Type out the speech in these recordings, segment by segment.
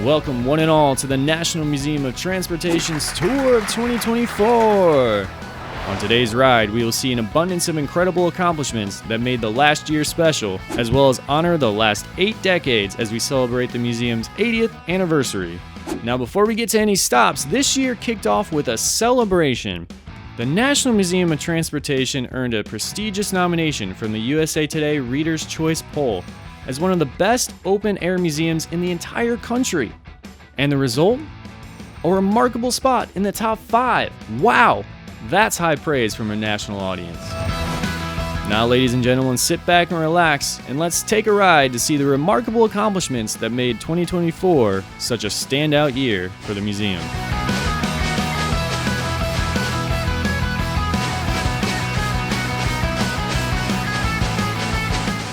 Welcome one and all to the National Museum of Transportation's Tour of 2024. On today's ride, we will see an abundance of incredible accomplishments that made the last year special, as well as honor the last 8 decades as we celebrate the museum's 80th anniversary. Now, before we get to any stops, this year kicked off with a celebration. The National Museum of Transportation earned a prestigious nomination from the USA Today Reader's Choice Poll as one of the best open-air museums in the entire country. And the result? A remarkable spot in the top 5. Wow! That's high praise from a national audience. Now, ladies and gentlemen, sit back and relax, and let's take a ride to see the remarkable accomplishments that made 2024 such a standout year for the museum.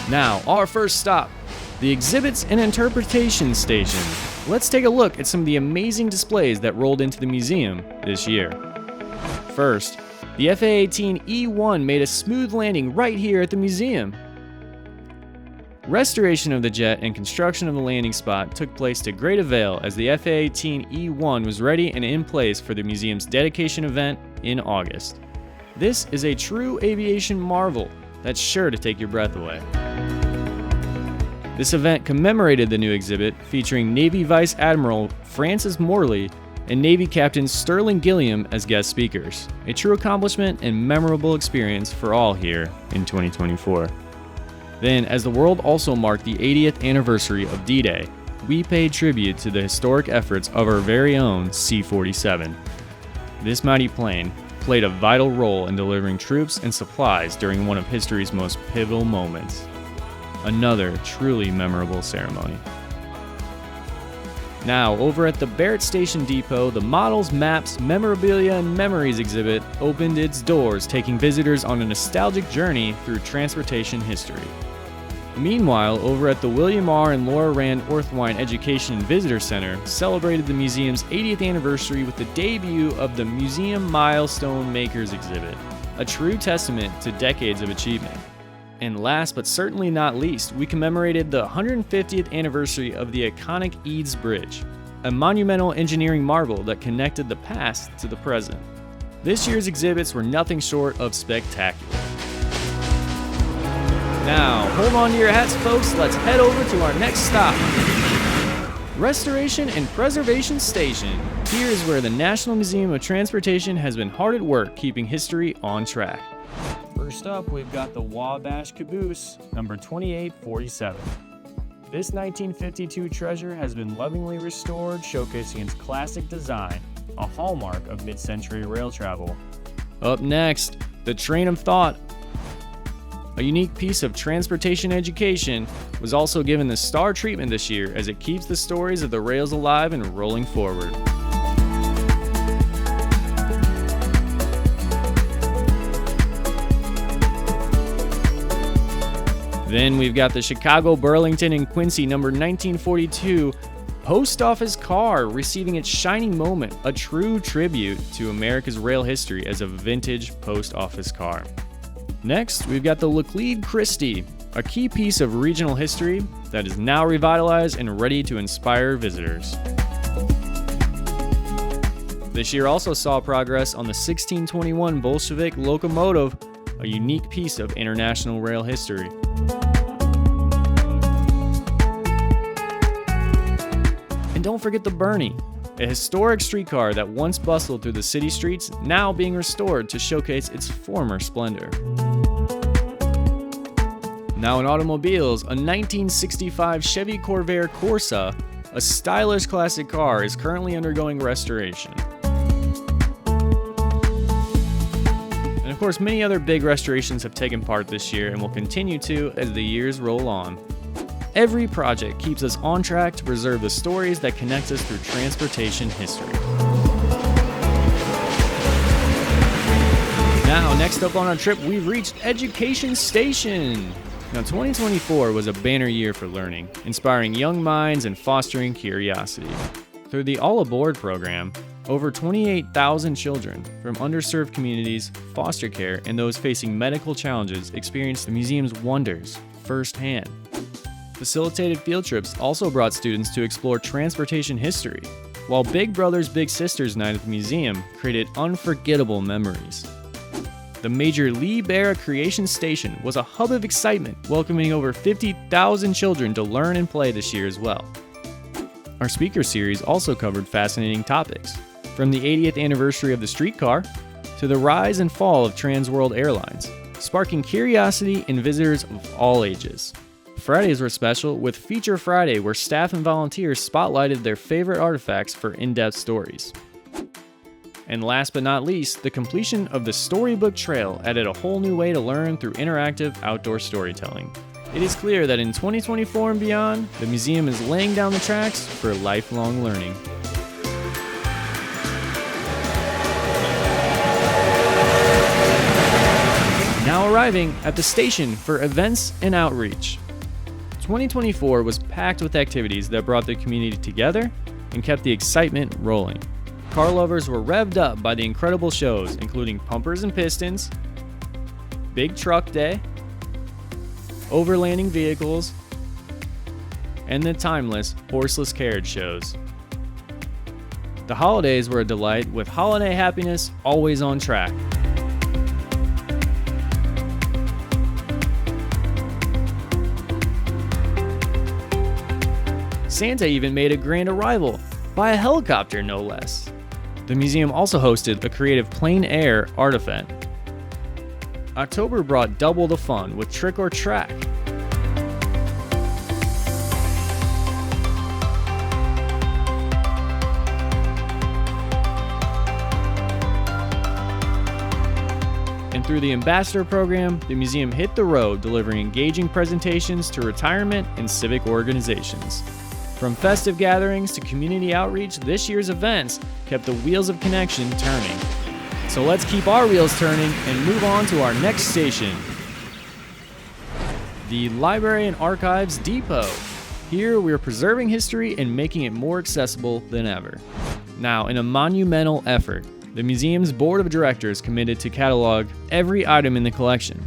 Now, our first stop, the Exhibits and Interpretation Station. Let's take a look at some of the amazing displays that rolled into the museum this year. First, the FA-18E1 made a smooth landing right here at the museum. Restoration of the jet and construction of the landing spot took place to great avail as the FA-18E1 was ready and in place for the museum's dedication event in August. This is a true aviation marvel that's sure to take your breath away. This event commemorated the new exhibit featuring Navy Vice Admiral Francis Morley and Navy Captain Sterling Gilliam as guest speakers. A true accomplishment and memorable experience for all here in 2024. Then, as the world also marked the 80th anniversary of D-Day, we paid tribute to the historic efforts of our very own C-47. This mighty plane played a vital role in delivering troops and supplies during one of history's most pivotal moments. Another truly memorable ceremony. Now, over at the Barrett Station Depot, the Models, Maps, Memorabilia, and Memories exhibit opened its doors, taking visitors on a nostalgic journey through transportation history. Meanwhile, over at the William R. and Laura Rand Orthwein Education and Visitor Center celebrated the museum's 80th anniversary with the debut of the Museum Milestone Makers exhibit, a true testament to decades of achievement. And last but certainly not least, we commemorated the 150th anniversary of the iconic Eads Bridge, a monumental engineering marvel that connected the past to the present. This year's exhibits were nothing short of spectacular. Now, hold on to your hats, folks. Let's head over to our next stop. Restoration and Preservation Station. Here is where the National Museum of Transportation has been hard at work keeping history on track. First up, we've got the Wabash Caboose, number 2847. This 1952 treasure has been lovingly restored, showcasing its classic design, a hallmark of mid-century rail travel. Up next, the Train of Thought. A unique piece of transportation education was also given the star treatment this year as it keeps the stories of the rails alive and rolling forward. Then we've got the Chicago, Burlington, and Quincy number 1942 Post Office Car receiving its shining moment, a true tribute to America's rail history as a vintage post office car. Next, we've got the Laclede Christie, a key piece of regional history that is now revitalized and ready to inspire visitors. This year also saw progress on the 1621 Bolshevik locomotive, a unique piece of international rail history. And don't forget the Bernie, a historic streetcar that once bustled through the city streets, now being restored to showcase its former splendor. Now in automobiles, a 1965 Chevy Corvair Corsa, a stylish classic car, is currently undergoing restoration. And of course, many other big restorations have taken part this year and will continue to as the years roll on. Every project keeps us on track to preserve the stories that connect us through transportation history. Now, next up on our trip, we've reached Education Station. Now, 2024 was a banner year for learning, inspiring young minds and fostering curiosity. Through the All Aboard program, over 28,000 children from underserved communities, foster care, and those facing medical challenges experienced the museum's wonders firsthand. Facilitated field trips also brought students to explore transportation history, while Big Brothers Big Sisters Night at the museum created unforgettable memories. The Major Lee Barra Creation Station was a hub of excitement, welcoming over 50,000 children to learn and play this year as well. Our speaker series also covered fascinating topics, from the 80th anniversary of the streetcar to the rise and fall of Trans World Airlines, sparking curiosity in visitors of all ages. Fridays were special with Feature Friday, where staff and volunteers spotlighted their favorite artifacts for in-depth stories. And last but not least, the completion of the Storybook Trail added a whole new way to learn through interactive outdoor storytelling. It is clear that in 2024 and beyond, the museum is laying down the tracks for lifelong learning. Now arriving at the station for events and outreach. 2024 was packed with activities that brought the community together and kept the excitement rolling. Car lovers were revved up by the incredible shows, including Pumpers and Pistons, Big Truck Day, Overlanding Vehicles, and the timeless Horseless Carriage shows. The holidays were a delight, with holiday happiness always on track. Santa even made a grand arrival, by a helicopter no less. The museum also hosted a creative plein air art event. October brought double the fun with Trick or Track. And through the Ambassador program, the museum hit the road, delivering engaging presentations to retirement and civic organizations. From festive gatherings to community outreach, this year's events kept the wheels of connection turning. So let's keep our wheels turning and move on to our next station, the Library and Archives Depot. Here we are preserving history and making it more accessible than ever. Now, in a monumental effort, the museum's board of directors committed to catalog every item in the collection.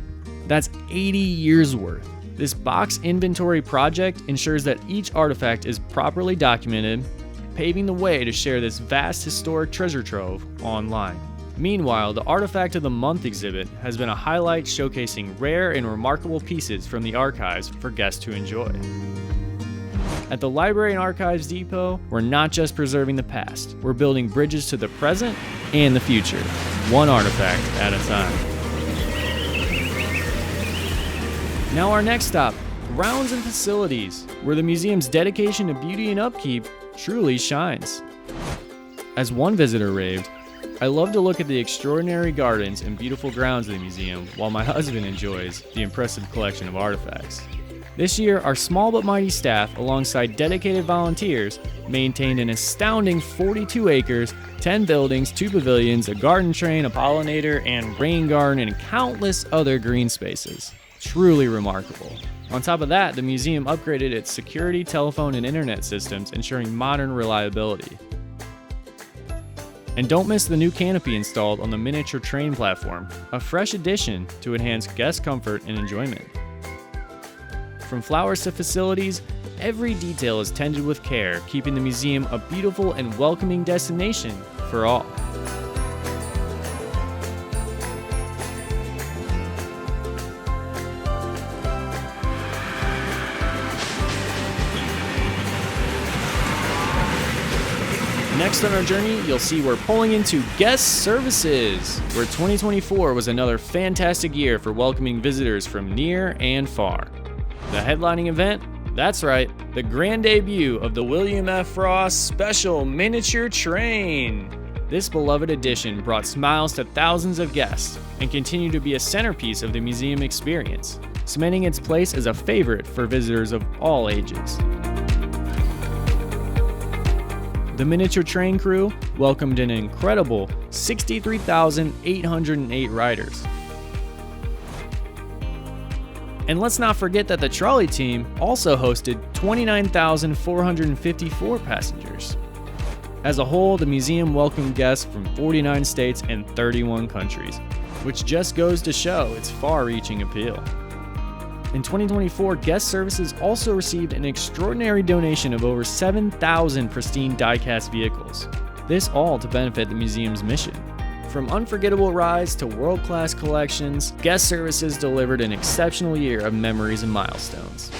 That's 80 years worth. This box inventory project ensures that each artifact is properly documented, paving the way to share this vast historic treasure trove online. Meanwhile, the Artifact of the Month exhibit has been a highlight, showcasing rare and remarkable pieces from the archives for guests to enjoy. At the Library and Archives Depot, we're not just preserving the past, we're building bridges to the present and the future, one artifact at a time. Now our next stop, grounds and facilities, where the museum's dedication to beauty and upkeep truly shines. As one visitor raved, "I love to look at the extraordinary gardens and beautiful grounds of the museum while my husband enjoys the impressive collection of artifacts." This year, our small but mighty staff, alongside dedicated volunteers, maintained an astounding 42 acres, 10 buildings, 2 pavilions, a garden train, a pollinator, and rain garden, and countless other green spaces. Truly remarkable. On top of that, the museum upgraded its security, telephone, and internet systems, ensuring modern reliability. And don't miss the new canopy installed on the miniature train platform, a fresh addition to enhance guest comfort and enjoyment. From flowers to facilities, every detail is tended with care, keeping the museum a beautiful and welcoming destination for all. Next on our journey, you'll see we're pulling into guest services, where 2024 was another fantastic year for welcoming visitors from near and far. The headlining event? That's right, the grand debut of the William F. Frost Special Miniature Train. This beloved addition brought smiles to thousands of guests and continued to be a centerpiece of the museum experience, cementing its place as a favorite for visitors of all ages. The miniature train crew welcomed an incredible 63,808 riders. And let's not forget that the trolley team also hosted 29,454 passengers. As a whole, the museum welcomed guests from 49 states and 31 countries, which just goes to show its far-reaching appeal. In 2024, Guest Services also received an extraordinary donation of over 7,000 pristine die-cast vehicles. This all to benefit the museum's mission. From unforgettable rides to world-class collections, Guest Services delivered an exceptional year of memories and milestones.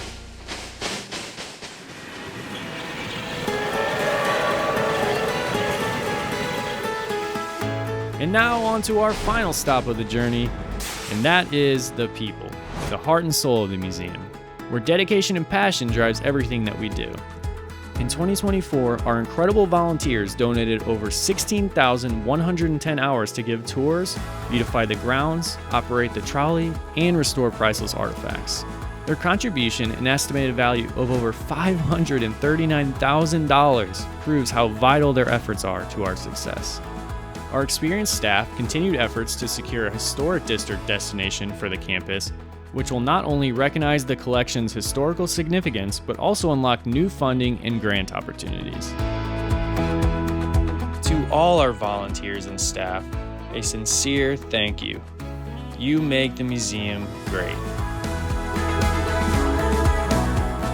And now on to our final stop of the journey, and that is the people, the heart and soul of the museum, where dedication and passion drives everything that we do. In 2024, our incredible volunteers donated over 16,110 hours to give tours, beautify the grounds, operate the trolley, and restore priceless artifacts. Their contribution, an estimated value of over $539,000, proves how vital their efforts are to our success. Our experienced staff continued efforts to secure a historic district destination for the campus, which will not only recognize the collection's historical significance, but also unlock new funding and grant opportunities. To all our volunteers and staff, a sincere thank you. You make the museum great.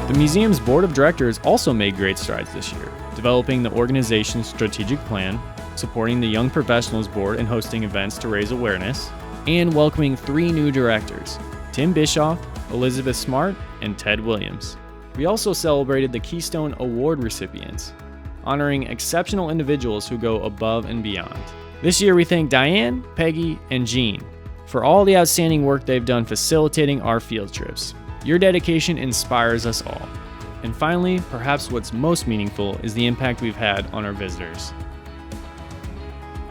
The museum's board of directors also made great strides this year, developing the organization's strategic plan, supporting the Young Professionals Board and hosting events to raise awareness, and welcoming 3 new directors, Tim Bischoff, Elizabeth Smart, and Ted Williams. We also celebrated the Keystone Award recipients, honoring exceptional individuals who go above and beyond. This year we thank Diane, Peggy, and Jean for all the outstanding work they've done facilitating our field trips. Your dedication inspires us all. And finally, perhaps what's most meaningful is the impact we've had on our visitors.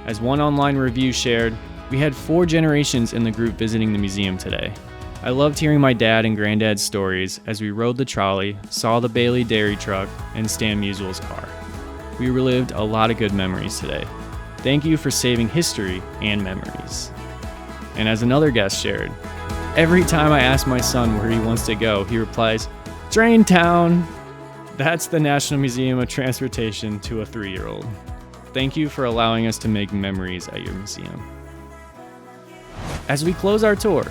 As one online review shared, we had 4 generations in the group visiting the museum today. I loved hearing my dad and granddad's stories as we rode the trolley, saw the Bailey dairy truck, and Stan Musial's car. We relived a lot of good memories today. Thank you for saving history and memories. And as another guest shared, every time I ask my son where he wants to go, he replies, "Train Town." That's the National Museum of Transportation to a 3-year-old. Thank you for allowing us to make memories at your museum. As we close our tour,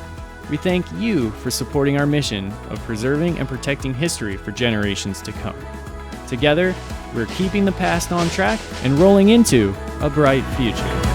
we thank you for supporting our mission of preserving and protecting history for generations to come. Together, we're keeping the past on track and rolling into a bright future.